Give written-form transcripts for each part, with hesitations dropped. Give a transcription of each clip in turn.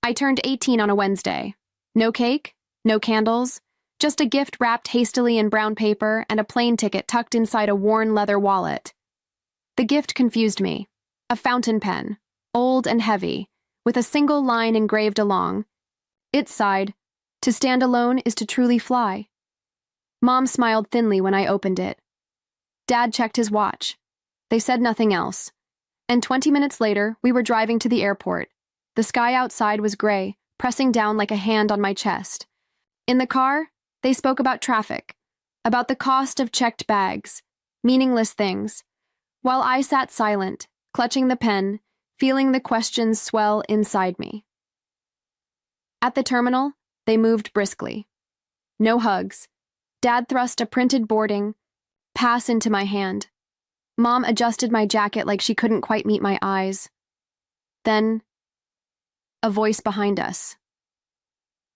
I turned 18 on a Wednesday. No cake, no candles, just a gift wrapped hastily in brown paper and a plane ticket tucked inside a worn leather wallet. The gift confused me. A fountain pen, old and heavy, with a single line engraved along. It sighed, "To stand alone is to truly fly." Mom smiled thinly when I opened it. Dad checked his watch. They said nothing else. And 20 minutes later, we were driving to the airport. The sky outside was gray, pressing down like a hand on my chest. In the car, they spoke about traffic, about the cost of checked bags, meaningless things, while I sat silent, clutching the pen, feeling the questions swell inside me. At the terminal, they moved briskly. No hugs. Dad thrust a printed boarding pass into my hand. Mom adjusted my jacket like she couldn't quite meet my eyes. Then, a voice behind us.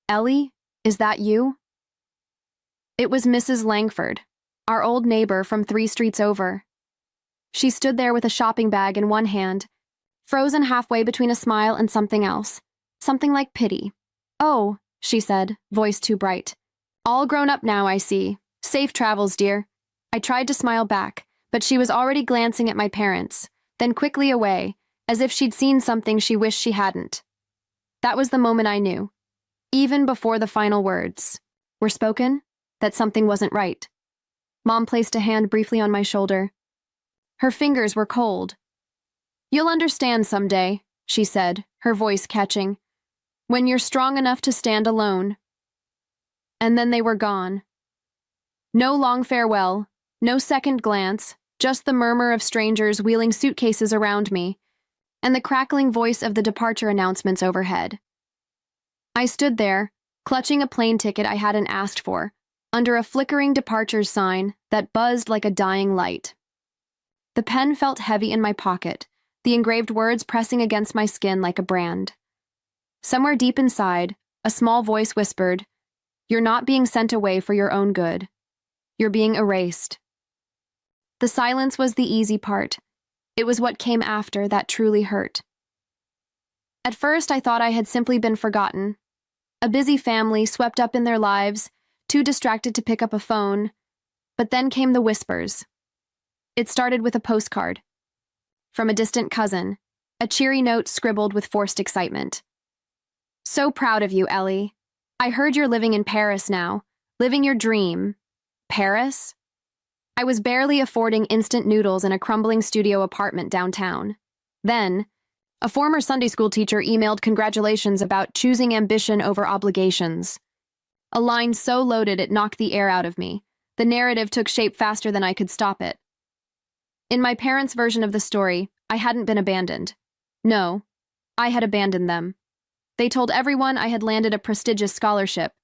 "Ellie, is that you?" It was Mrs. Langford, our old neighbor from 3 streets over. She stood there with a shopping bag in one hand, frozen halfway between a smile and something else, something like pity. "Oh," she said, voice too bright. "All grown up now, I see. Safe travels, dear." I tried to smile back, but she was already glancing at my parents, then quickly away, as if she'd seen something she wished she hadn't. That was the moment I knew, even before the final words were spoken, that something wasn't right. Mom placed a hand briefly on my shoulder. Her fingers were cold. "You'll understand someday," she said, her voice catching, "when you're strong enough to stand alone." And then they were gone. No long farewell, no second glance, just the murmur of strangers wheeling suitcases around me, and the crackling voice of the departure announcements overhead. I stood there, clutching a plane ticket I hadn't asked for, under a flickering departures sign that buzzed like a dying light. The pen felt heavy in my pocket, the engraved words pressing against my skin like a brand. Somewhere deep inside, a small voice whispered, "You're not being sent away for your own good. You're being erased." The silence was the easy part. It was what came after that truly hurt. At first, I thought I had simply been forgotten. A busy family swept up in their lives, too distracted to pick up a phone. But then came the whispers. It started with a postcard. From a distant cousin, a cheery note scribbled with forced excitement. "So proud of you, Ellie. I heard you're living in Paris now, living your dream." Paris? I was barely affording instant noodles in a crumbling studio apartment downtown. Then, a former Sunday school teacher emailed congratulations about choosing ambition over obligations. A line so loaded it knocked the air out of me. The narrative took shape faster than I could stop it. In my parents' version of the story, I hadn't been abandoned. No, I had abandoned them. They told everyone I had landed a prestigious scholarship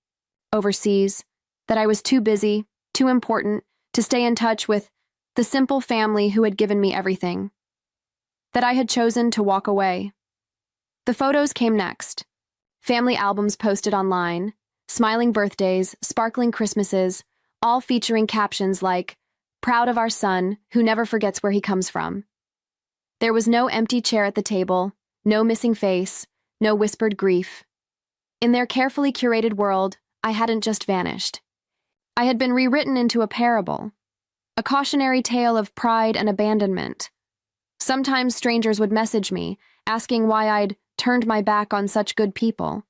overseas, that I was too busy, too important, to stay in touch with the simple family who had given me everything. That I had chosen to walk away. The photos came next. Family albums posted online, smiling birthdays, sparkling Christmases, all featuring captions like, "Proud of our son, who never forgets where he comes from." There was no empty chair at the table, no missing face, no whispered grief. In their carefully curated world, I hadn't just vanished. I had been rewritten into a parable, a cautionary tale of pride and abandonment. Sometimes strangers would message me, asking why I'd turned my back on such good people.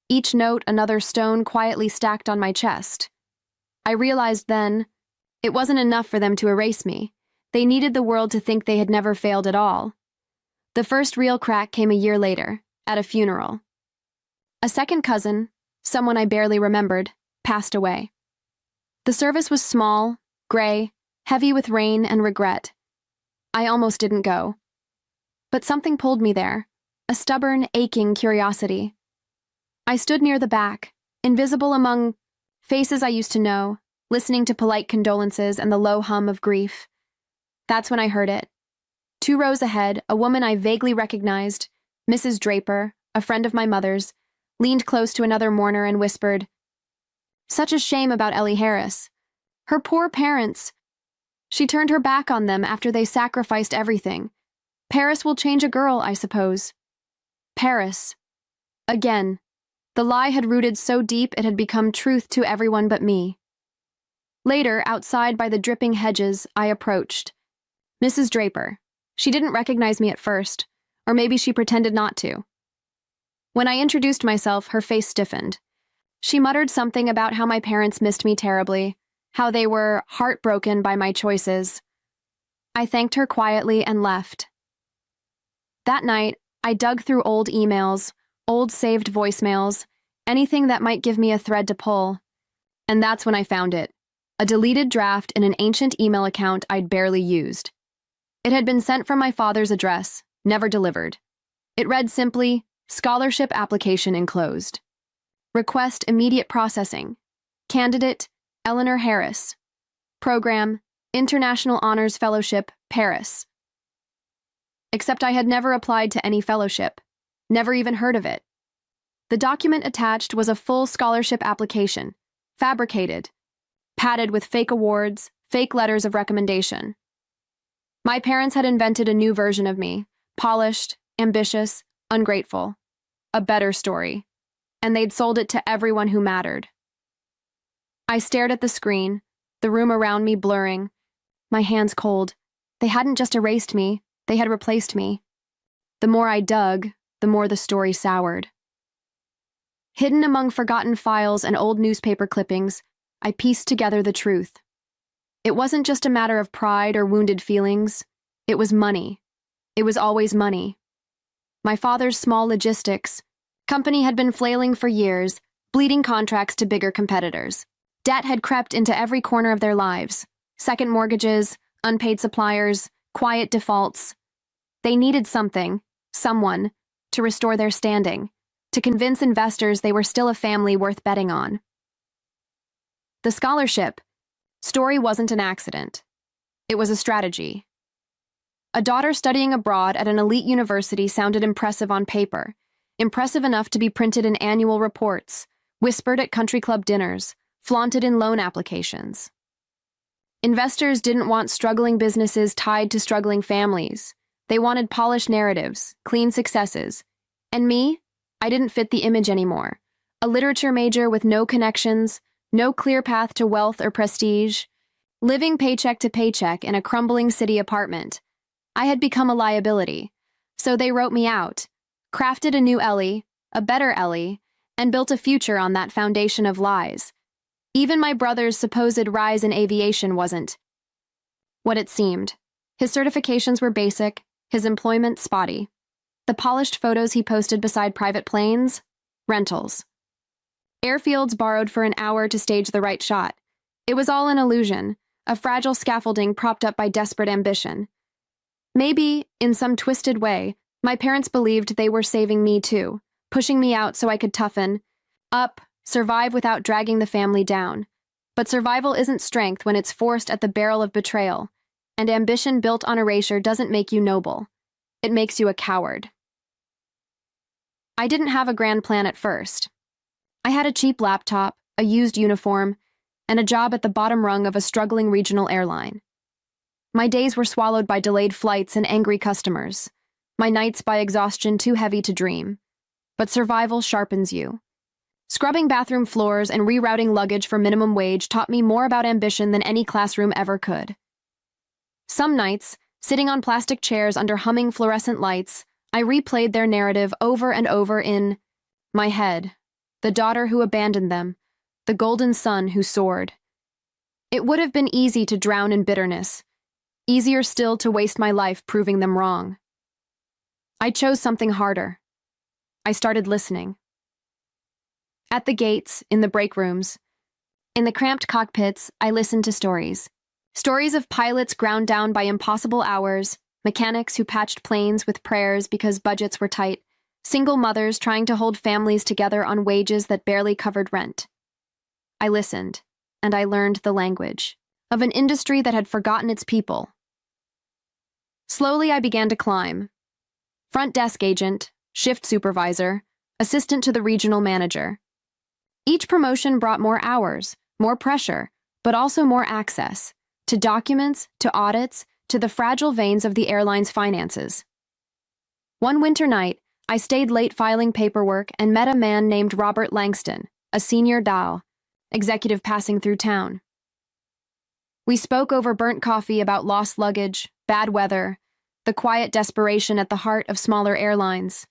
Each note another stone quietly stacked on my chest. I realized then, it wasn't enough for them to erase me. They needed the world to think they had never failed at all. The first real crack came a year later, at a funeral. A second cousin, someone I barely remembered, passed away. The service was small, gray, heavy with rain and regret. I almost didn't go. But something pulled me there, a stubborn, aching curiosity. I stood near the back, invisible among faces I used to know, listening to polite condolences and the low hum of grief. That's when I heard it. 2 rows ahead, a woman I vaguely recognized, Mrs. Draper, a friend of my mother's, leaned close to another mourner and whispered, "Such a shame about Ellie Harris. Her poor parents. She turned her back on them after they sacrificed everything. Paris will change a girl, I suppose." Paris. Again, the lie had rooted so deep it had become truth to everyone but me. Later, outside by the dripping hedges, I approached. Mrs. Draper. She didn't recognize me at first, or maybe she pretended not to. When I introduced myself, her face stiffened. She muttered something about how my parents missed me terribly, how they were heartbroken by my choices. I thanked her quietly and left. That night, I dug through old emails, old saved voicemails, anything that might give me a thread to pull. And that's when I found it. A deleted draft in an ancient email account I'd barely used. It had been sent from my father's address, never delivered. It read simply, "Scholarship application enclosed. Request immediate processing. Candidate, Eleanor Harris. Program, International Honors Fellowship, Paris." Except I had never applied to any fellowship, never even heard of it. The document attached was a full scholarship application, fabricated, padded with fake awards, fake letters of recommendation. My parents had invented a new version of me, polished, ambitious, ungrateful. A better story. And they'd sold it to everyone who mattered. I stared at the screen, the room around me blurring, my hands cold. They hadn't just erased me, they had replaced me. The more I dug, the more the story soured. Hidden among forgotten files and old newspaper clippings, I pieced together the truth. It wasn't just a matter of pride or wounded feelings. It was money. It was always money. My father's small logistics company had been flailing for years, bleeding contracts to bigger competitors. Debt had crept into every corner of their lives. Second mortgages, unpaid suppliers, quiet defaults. They needed something, someone, to restore their standing, to convince investors they were still a family worth betting on. The scholarship story wasn't an accident. It was a strategy. A daughter studying abroad at an elite university sounded impressive on paper, impressive enough to be printed in annual reports, whispered at country club dinners, flaunted in loan applications. Investors didn't want struggling businesses tied to struggling families. They wanted polished narratives, clean successes. And me? I didn't fit the image anymore. A literature major with no connections, no clear path to wealth or prestige, living paycheck to paycheck in a crumbling city apartment. I had become a liability, so they wrote me out, crafted a new Ellie, a better Ellie, and built a future on that foundation of lies. Even my brother's supposed rise in aviation wasn't what it seemed. His certifications were basic, his employment spotty. The polished photos he posted beside private planes? Rentals. Airfields borrowed for an hour to stage the right shot. It was all an illusion, a fragile scaffolding propped up by desperate ambition. Maybe, in some twisted way, my parents believed they were saving me too, pushing me out so I could toughen up, survive without dragging the family down. But survival isn't strength when it's forced at the barrel of betrayal, and ambition built on erasure doesn't make you noble. It makes you a coward. I didn't have a grand plan at first. I had a cheap laptop, a used uniform, and a job at the bottom rung of a struggling regional airline. My days were swallowed by delayed flights and angry customers, my nights by exhaustion too heavy to dream. But survival sharpens you. Scrubbing bathroom floors and rerouting luggage for minimum wage taught me more about ambition than any classroom ever could. Some nights, sitting on plastic chairs under humming fluorescent lights, I replayed their narrative over and over in my head. The daughter who abandoned them, the golden son who soared. It would have been easy to drown in bitterness, easier still to waste my life proving them wrong. I chose something harder. I started listening. At the gates, in the break rooms, in the cramped cockpits, I listened to stories. Stories of pilots ground down by impossible hours, mechanics who patched planes with prayers because budgets were tight, single mothers trying to hold families together on wages that barely covered rent. I listened, and I learned the language of an industry that had forgotten its people. Slowly, I began to climb. Front desk agent, shift supervisor, assistant to the regional manager. Each promotion brought more hours, more pressure, but also more access to documents, to audits, to the fragile veins of the airline's finances. One winter night, I stayed late filing paperwork and met a man named Robert Langston, a senior Dow, executive passing through town. We spoke over burnt coffee about lost luggage, bad weather, the quiet desperation at the heart of smaller airlines.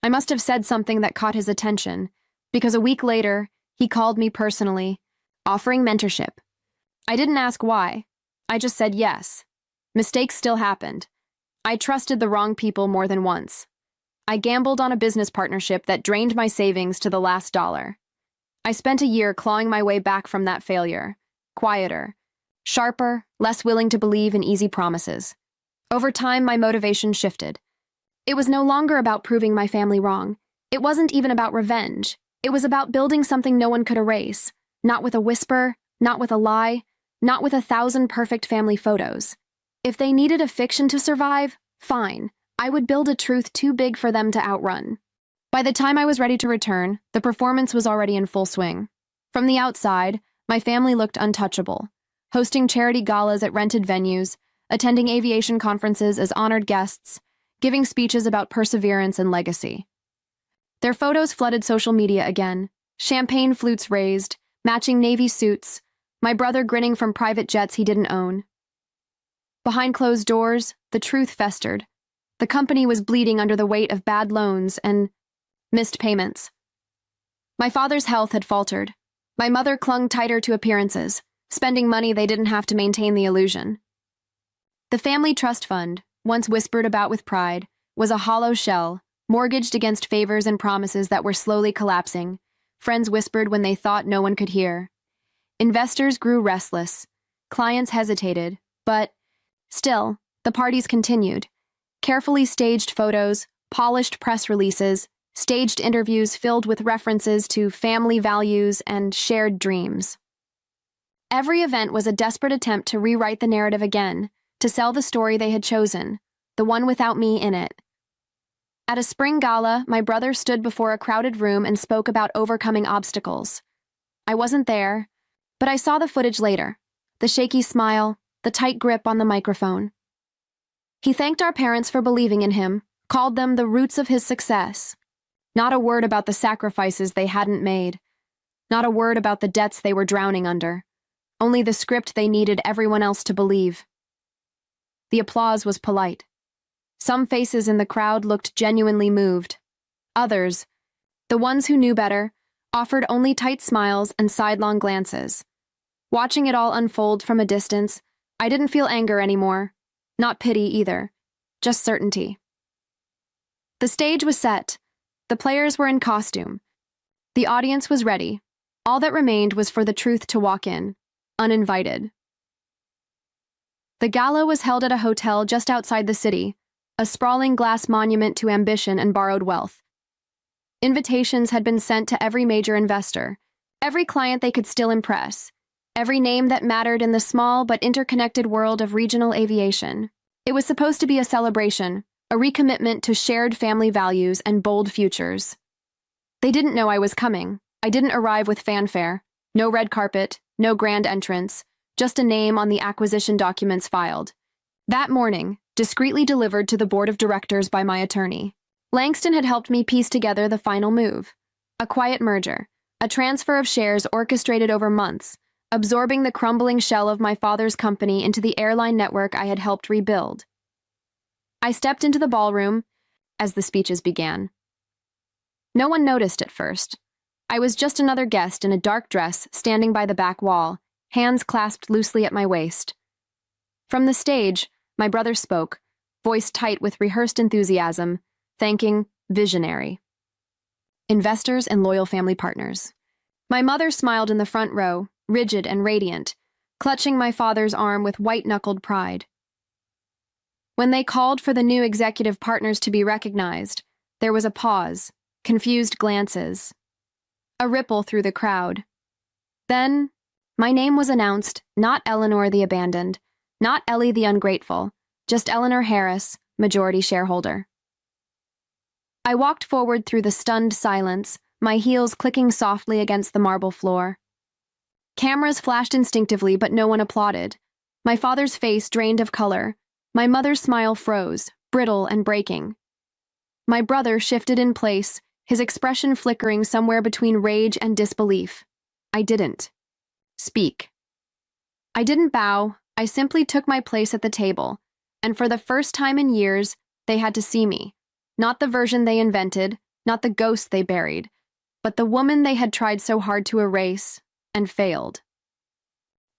I must have said something that caught his attention, because a week later, he called me personally, offering mentorship. I didn't ask why. I just said yes. Mistakes still happened. I trusted the wrong people more than once. I gambled on a business partnership that drained my savings to the last dollar. I spent a year clawing my way back from that failure, quieter, sharper, less willing to believe in easy promises. Over time, my motivation shifted. It was no longer about proving my family wrong. It wasn't even about revenge. It was about building something no one could erase, not with a whisper, not with a lie, not with 1,000 perfect family photos. If they needed a fiction to survive, fine. I would build a truth too big for them to outrun. By the time I was ready to return, the performance was already in full swing. From the outside, my family looked untouchable, hosting charity galas at rented venues, attending aviation conferences as honored guests, giving speeches about perseverance and legacy. Their photos flooded social media again, champagne flutes raised, matching navy suits, my brother grinning from private jets he didn't own. Behind closed doors, the truth festered. The company was bleeding under the weight of bad loans and missed payments. My father's health had faltered. My mother clung tighter to appearances, spending money they didn't have to maintain the illusion. The family trust fund, once whispered about with pride, was a hollow shell, mortgaged against favors and promises that were slowly collapsing. Friends whispered when they thought no one could hear. Investors grew restless. Clients hesitated, but still, the parties continued. Carefully staged photos, polished press releases, staged interviews filled with references to family values and shared dreams. Every event was a desperate attempt to rewrite the narrative again, to sell the story they had chosen, the one without me in it. At a spring gala, my brother stood before a crowded room and spoke about overcoming obstacles. I wasn't there, but I saw the footage later, the shaky smile, the tight grip on the microphone. He thanked our parents for believing in him, called them the roots of his success. Not a word about the sacrifices they hadn't made. Not a word about the debts they were drowning under. Only the script they needed everyone else to believe. The applause was polite. Some faces in the crowd looked genuinely moved. Others, the ones who knew better, offered only tight smiles and sidelong glances. Watching it all unfold from a distance, I didn't feel anger anymore. Not pity either. Just certainty. The stage was set. The players were in costume. The audience was ready. All that remained was for the truth to walk in, uninvited. The gala was held at a hotel just outside the city, a sprawling glass monument to ambition and borrowed wealth. Invitations had been sent to every major investor, every client they could still impress, every name that mattered in the small but interconnected world of regional aviation. It was supposed to be a celebration, a recommitment to shared family values and bold futures. They didn't know I was coming. I didn't arrive with fanfare. No red carpet, no grand entrance, just a name on the acquisition documents filed. That morning, discreetly delivered to the board of directors by my attorney, Langston had helped me piece together the final move. A quiet merger, a transfer of shares orchestrated over months, absorbing the crumbling shell of my father's company into the airline network I had helped rebuild. I stepped into the ballroom as the speeches began. No one noticed at first. I was just another guest in a dark dress standing by the back wall, hands clasped loosely at my waist. From the stage, my brother spoke, voice tight with rehearsed enthusiasm, thanking visionary investors and loyal family partners. My mother smiled in the front row, rigid and radiant, clutching my father's arm with white-knuckled pride. When they called for the new executive partners to be recognized, there was a pause, confused glances, a ripple through the crowd. Then, my name was announced, not Eleanor the abandoned, not Ellie the ungrateful, just Eleanor Harris, majority shareholder. I walked forward through the stunned silence, my heels clicking softly against the marble floor. Cameras flashed instinctively, but no one applauded. My father's face drained of color. My mother's smile froze, brittle and breaking. My brother shifted in place, his expression flickering somewhere between rage and disbelief. I didn't speak. I didn't bow, I simply took my place at the table, and for the first time in years, they had to see me. Not the version they invented, not the ghost they buried, but the woman they had tried so hard to erase and failed.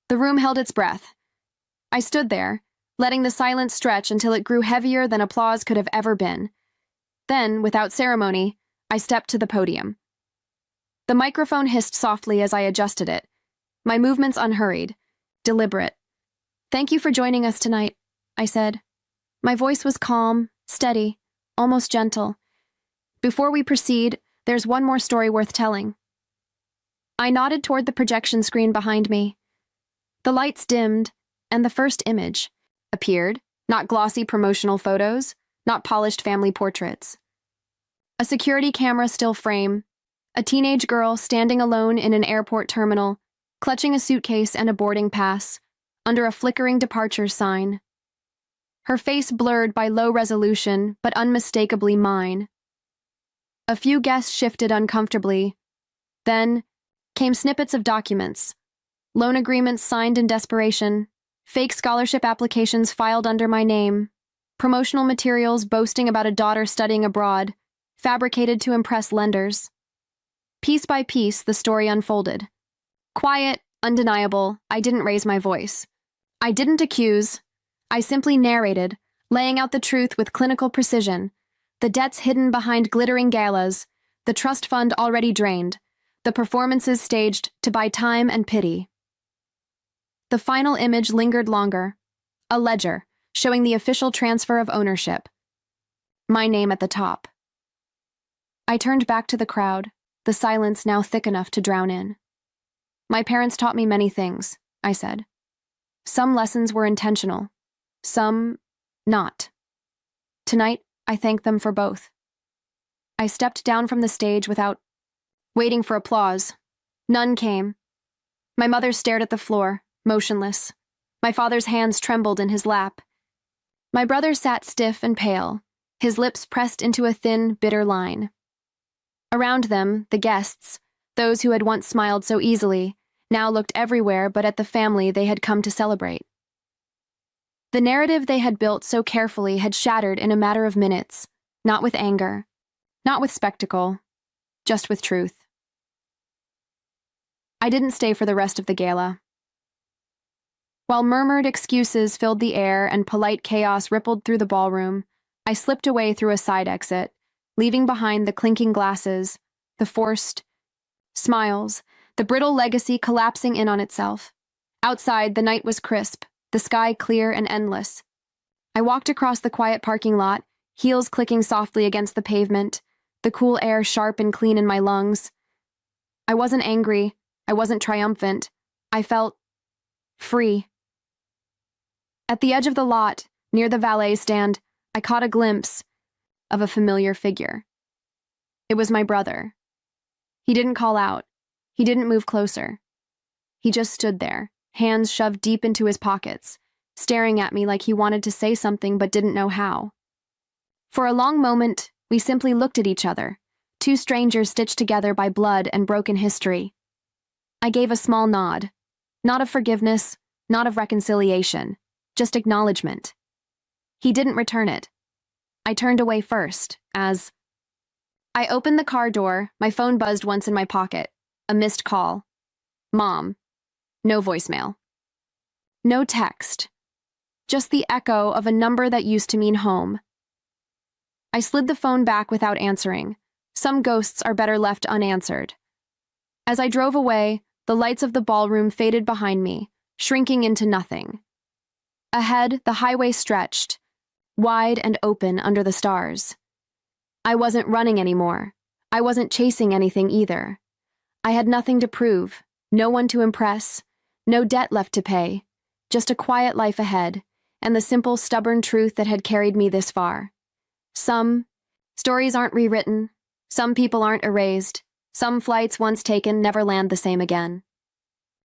The room held its breath. I stood there, letting the silence stretch until it grew heavier than applause could have ever been. Then, without ceremony, I stepped to the podium. The microphone hissed softly as I adjusted it, my movements unhurried, deliberate. "Thank you for joining us tonight," I said. My voice was calm, steady, almost gentle. "Before we proceed, there's one more story worth telling." I nodded toward the projection screen behind me. The lights dimmed, and the first image appeared, not glossy promotional photos, not polished family portraits. A security camera still frame, a teenage girl standing alone in an airport terminal, clutching a suitcase and a boarding pass, under a flickering departure sign. Her face blurred by low resolution, but unmistakably mine. A few guests shifted uncomfortably. Then came snippets of documents, loan agreements signed in desperation, fake scholarship applications filed under my name, promotional materials boasting about a daughter studying abroad, fabricated to impress lenders. Piece by piece, the story unfolded. Quiet, undeniable, I didn't raise my voice. I didn't accuse. I simply narrated, laying out the truth with clinical precision. The debts hidden behind glittering galas, the trust fund already drained, the performances staged to buy time and pity. The final image lingered longer, a ledger showing the official transfer of ownership. My name at the top. I turned back to the crowd, the silence now thick enough to drown in. "My parents taught me many things," I said. "Some lessons were intentional, some not. Tonight, I thank them for both." I stepped down from the stage without waiting for applause. None came. My mother stared at the floor, motionless. My father's hands trembled in his lap. My brother sat stiff and pale, his lips pressed into a thin, bitter line. Around them, the guests, those who had once smiled so easily, now looked everywhere but at the family they had come to celebrate. The narrative they had built so carefully had shattered in a matter of minutes, not with anger, not with spectacle, just with truth. I didn't stay for the rest of the gala. While murmured excuses filled the air and polite chaos rippled through the ballroom, I slipped away through a side exit, leaving behind the clinking glasses, the forced smiles, the brittle legacy collapsing in on itself. Outside, the night was crisp, the sky clear and endless. I walked across the quiet parking lot, heels clicking softly against the pavement, the cool air sharp and clean in my lungs. I wasn't angry, I wasn't triumphant. I felt free. At the edge of the lot, near the valet stand, I caught a glimpse of a familiar figure. It was my brother. He didn't call out. He didn't move closer. He just stood there, hands shoved deep into his pockets, staring at me like he wanted to say something but didn't know how. For a long moment, we simply looked at each other, two strangers stitched together by blood and broken history. I gave a small nod, not of forgiveness, not of reconciliation, just acknowledgement. He didn't return it. I turned away first, as I opened the car door, my phone buzzed once in my pocket. A missed call. Mom. No voicemail. No text. Just the echo of a number that used to mean home. I slid the phone back without answering. Some ghosts are better left unanswered. As I drove away, the lights of the ballroom faded behind me, shrinking into nothing. Ahead, the highway stretched, wide and open under the stars. I wasn't running anymore. I wasn't chasing anything either. I had nothing to prove, no one to impress, no debt left to pay, just a quiet life ahead, and the simple, stubborn truth that had carried me this far. Some stories aren't rewritten, some people aren't erased, some flights once taken never land the same again.